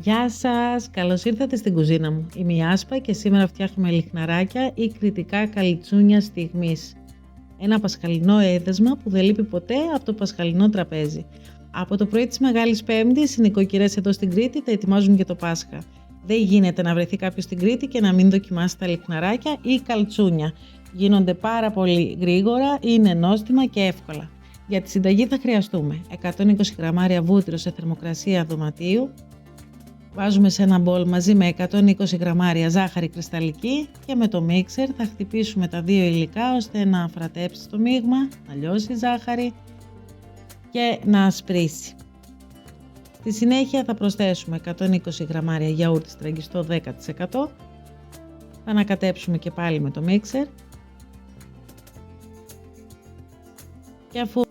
Γεια σας! Καλώς ήρθατε στην κουζίνα μου. Είμαι η Άσπα και σήμερα φτιάχνουμε λιχναράκια ή κρητικά καλιτσούνια στιγμής. Ένα πασχαλινό έδεσμα που δεν λείπει ποτέ από το πασχαλινό τραπέζι. Από το πρωί της Μεγάλης Πέμπτης, οι νοικοκυρές εδώ στην Κρήτη τα ετοιμάζουν για το Πάσχα. Δεν γίνεται να βρεθεί κάποιος στην Κρήτη και να μην δοκιμάσει τα λιχναράκια ή καλτσούνια. Γίνονται πάρα πολύ γρήγορα, είναι νόστιμα και εύκολα. Για τη συνταγή θα χρειαστούμε 120 γραμμάρια βούτυρο σε θερμοκρασία δωματίου. Βάζουμε σε ένα μπολ μαζί με 120 γραμμάρια ζάχαρη κρυσταλλική και με το μίξερ θα χτυπήσουμε τα δύο υλικά ώστε να φρατέψει το μείγμα, να λιώσει η ζάχαρη και να ασπρίσει. Στη συνέχεια θα προσθέσουμε 120 γραμμάρια γιαούρτι στραγγιστό 10%. Θα ανακατέψουμε και πάλι με το μίξερ και αφού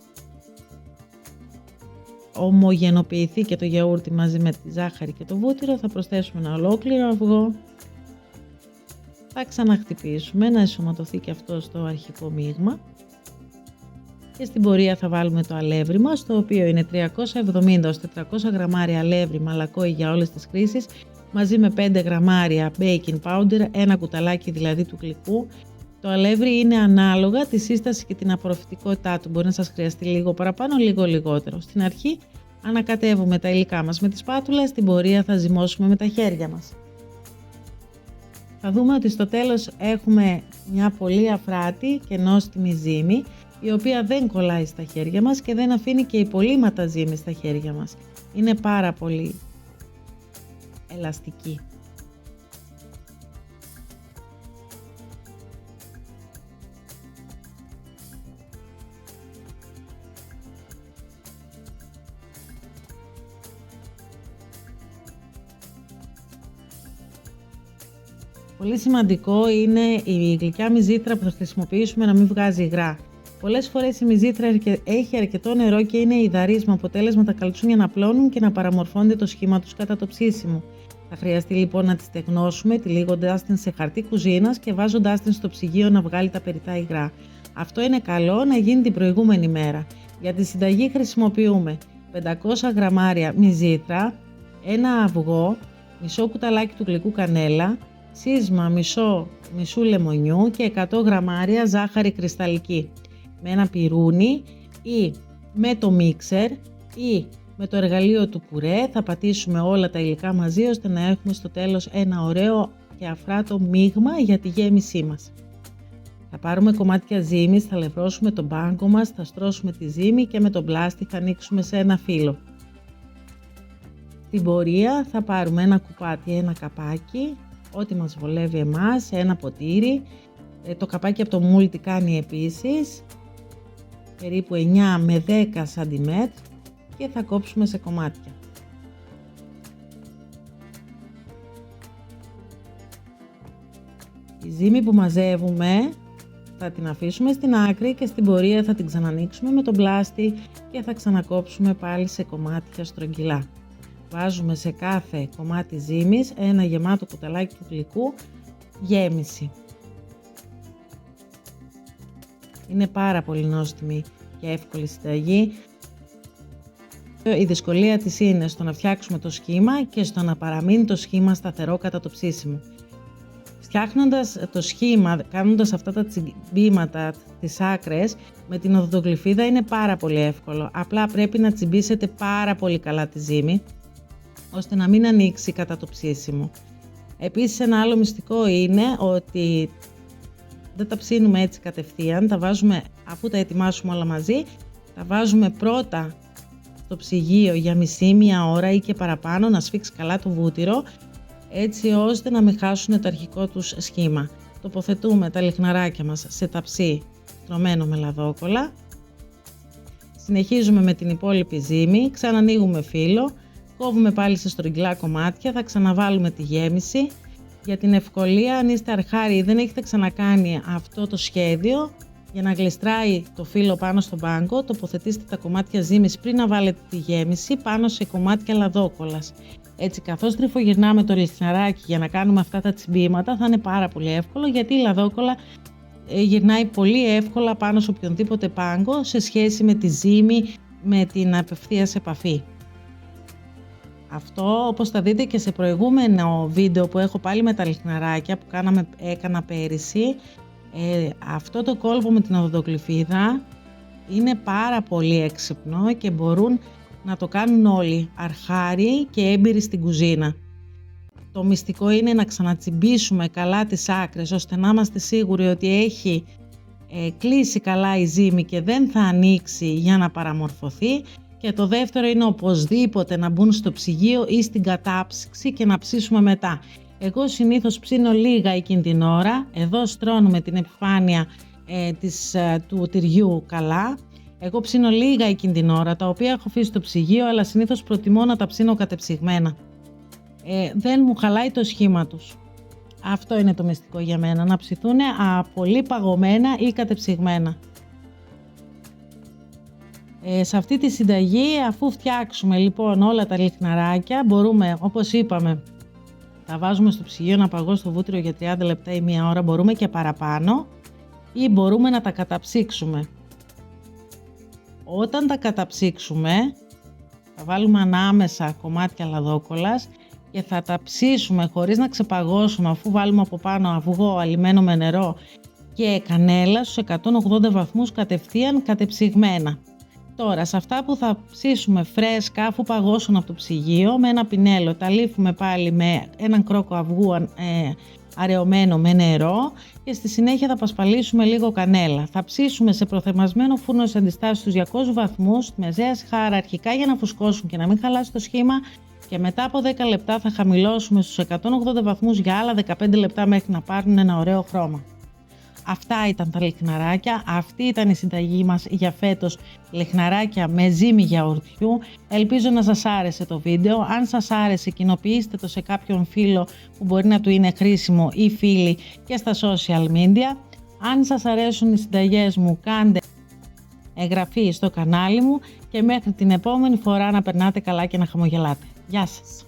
ομογενοποιηθεί και το γιαούρτι μαζί με τη ζάχαρη και το βούτυρο θα προσθέσουμε ένα ολόκληρο αυγό. Θα ξαναχτυπήσουμε να ενσωματωθεί και αυτό στο αρχικό μείγμα και στην πορεία θα βάλουμε το αλεύρι μας, το οποίο είναι 370-400 γραμμάρια αλεύρι μαλακό για όλες τις χρήσεις, μαζί με 5 γραμμάρια baking powder, ένα κουταλάκι δηλαδή του γλυκού. Το αλεύρι είναι ανάλογα τη σύσταση και την απορροφητικότητά του. Μπορεί να σας χρειαστεί λίγο παραπάνω, λίγο λιγότερο. Στην αρχή ανακατεύουμε τα υλικά μας με τη σπάτουλα, στην πορεία θα ζυμώσουμε με τα χέρια μας. Θα δούμε ότι στο τέλος έχουμε μια πολύ αφράτη και νόστιμη ζύμη, η οποία δεν κολλάει στα χέρια μας και δεν αφήνει και υπολείμματα ζύμη στα χέρια μας. Είναι πάρα πολύ ελαστική. Πολύ σημαντικό είναι η γλυκιά μυζήθρα που θα χρησιμοποιήσουμε να μην βγάζει υγρά. Πολλές φορές η μυζήθρα έχει αρκετό νερό και είναι υδαρής, με αποτέλεσμα τα καλτσούνια να πλώνουν και να παραμορφώνεται το σχήμα τους κατά το ψήσιμο. Θα χρειαστεί λοιπόν να τη στεγνώσουμε, τυλίγοντας την σε χαρτί κουζίνας και βάζοντας την στο ψυγείο να βγάλει τα περιττά υγρά. Αυτό είναι καλό να γίνει την προηγούμενη μέρα. Για τη συνταγή χρησιμοποιούμε 500 γραμμάρια μυζήθρα, ένα αυγό, μισό κουταλάκι του γλυκού κανέλα, σείσμα μισού λεμονιού και 100 γραμμάρια ζάχαρη κρυσταλλική. Με ένα πυρούνι ή με το μίξερ ή με το εργαλείο του πουρέ θα πατήσουμε όλα τα υλικά μαζί ώστε να έχουμε στο τέλος ένα ωραίο και αφράτο μείγμα για τη γέμισή μας. Θα πάρουμε κομμάτια ζύμης, θα λευρώσουμε τον πάγκο μας, θα στρώσουμε τη ζύμη και με τον πλάστη θα ανοίξουμε σε ένα φύλλο. Στην πορεία θα πάρουμε ένα κουπάτι, ένα καπάκι, ό,τι μας βολεύει εμάς, ένα ποτήρι. Το καπάκι από το μούλτι κάνει επίσης περίπου 9 με 10 cm και θα κόψουμε σε κομμάτια. Η ζύμη που μαζεύουμε θα την αφήσουμε στην άκρη και στην πορεία θα την ξανανοίξουμε με τον πλάστη και θα ξανακόψουμε πάλι σε κομμάτια στρογγυλά. Βάζουμε σε κάθε κομμάτι ζύμης ένα γεμάτο κουταλάκι του γλυκού γέμιση. Είναι πάρα πολύ νόστιμη και εύκολη συνταγή. Η δυσκολία της είναι στο να φτιάξουμε το σχήμα και στο να παραμείνει το σχήμα σταθερό κατά το ψήσιμο. Φτιάχνοντας το σχήμα, κάνοντας αυτά τα τσιμπήματα τις άκρες, με την οδοντογλυφίδα είναι πάρα πολύ εύκολο. Απλά πρέπει να τσιμπήσετε πάρα πολύ καλά τη ζύμη, ώστε να μην ανοίξει κατά το ψήσιμο. Επίσης ένα άλλο μυστικό είναι ότι δεν τα ψήνουμε έτσι κατευθείαν, τα βάζουμε, αφού τα ετοιμάσουμε όλα μαζί, τα βάζουμε πρώτα στο ψυγείο για μία ώρα ή και παραπάνω να σφίξει καλά το βούτυρο, έτσι ώστε να μην χάσουν το αρχικό τους σχήμα. Τοποθετούμε τα λιχναράκια μας σε ταψί στρωμένο με λαδόκολλα. Συνεχίζουμε με την υπόλοιπη ζύμη, ξανανοίγουμε φύλλο, κόβουμε πάλι σε στρογγυλά κομμάτια, θα ξαναβάλουμε τη γέμιση. Για την ευκολία, αν είστε αρχάρι ή δεν έχετε ξανακάνει αυτό το σχέδιο, για να γλιστράει το φύλλο πάνω στον πάγκο, τοποθετήστε τα κομμάτια ζύμης πριν να βάλετε τη γέμιση πάνω σε κομμάτια λαδόκολλας. Έτσι, καθώς τριφογυρνάμε το λιχναράκι για να κάνουμε αυτά τα τσιμπήματα, θα είναι πάρα πολύ εύκολο, γιατί η λαδόκολλα γυρνάει πολύ εύκολα πάνω σε οποιονδήποτε πάγκο σε σχέση με τη ζύμη, με την απευθείας επαφή. Αυτό, όπως θα δείτε και σε προηγούμενο βίντεο που έχω πάλι με τα λιχναράκια που έκανα πέρυσι, αυτό το κόλπο με την οδοντοκλυφίδα είναι πάρα πολύ έξυπνο και μπορούν να το κάνουν όλοι, αρχάροι και έμπειροι στην κουζίνα. Το μυστικό είναι να ξανατσιμπήσουμε καλά τις άκρες, ώστε να είμαστε σίγουροι ότι έχει κλείσει καλά η ζύμη και δεν θα ανοίξει για να παραμορφωθεί. Και το δεύτερο είναι οπωσδήποτε να μπουν στο ψυγείο ή στην κατάψυξη και να ψήσουμε μετά. Εγώ συνήθως ψήνω λίγα εκείνη την ώρα. Εδώ στρώνουμε την επιφάνεια του τυριού καλά. Εγώ ψήνω λίγα εκείνη την ώρα, τα οποία έχω αφήσει στο ψυγείο, αλλά συνήθως προτιμώ να τα ψήνω κατεψυγμένα. Δεν μου χαλάει το σχήμα τους. Αυτό είναι το μυστικό για μένα, να ψηθούν πολύ παγωμένα ή κατεψυγμένα. Σε αυτή τη συνταγή, αφού φτιάξουμε λοιπόν όλα τα λιχναράκια, μπορούμε, όπως είπαμε, τα βάζουμε στο ψυγείο να παγώσει στο βούτυρο για 30 λεπτά ή μία ώρα, μπορούμε και παραπάνω, ή μπορούμε να τα καταψύξουμε. Όταν τα καταψύξουμε, θα βάλουμε ανάμεσα κομμάτια λαδόκολλας και θα τα ψήσουμε χωρίς να ξεπαγώσουμε, αφού βάλουμε από πάνω αυγό αλιμένο με νερό και κανέλα στους 180 βαθμούς κατευθείαν κατεψυγμένα. Τώρα, σε αυτά που θα ψήσουμε φρέσκα, αφού παγώσουν από το ψυγείο, με ένα πινέλο τα λύφουμε πάλι με έναν κρόκο αυγού αραιωμένο με νερό και στη συνέχεια θα πασπαλίσουμε λίγο κανέλα. Θα ψήσουμε σε προθερμασμένο φούρνο σε αντιστάσεις στους 200 βαθμούς, στη μεζαία χάρα αρχικά για να φουσκώσουν και να μην χαλάσει το σχήμα, και μετά από 10 λεπτά θα χαμηλώσουμε στους 180 βαθμούς για άλλα 15 λεπτά μέχρι να πάρουν ένα ωραίο χρώμα. Αυτά ήταν τα λιχναράκια, αυτή ήταν η συνταγή μας για φέτος, λιχναράκια με ζύμη γιαουρτιού. Ελπίζω να σας άρεσε το βίντεο. Αν σας άρεσε, κοινοποιήστε το σε κάποιον φίλο που μπορεί να του είναι χρήσιμο ή φίλοι και στα social media. Αν σας αρέσουν οι συνταγές μου, κάντε εγγραφή στο κανάλι μου και μέχρι την επόμενη φορά να περνάτε καλά και να χαμογελάτε. Γεια σας!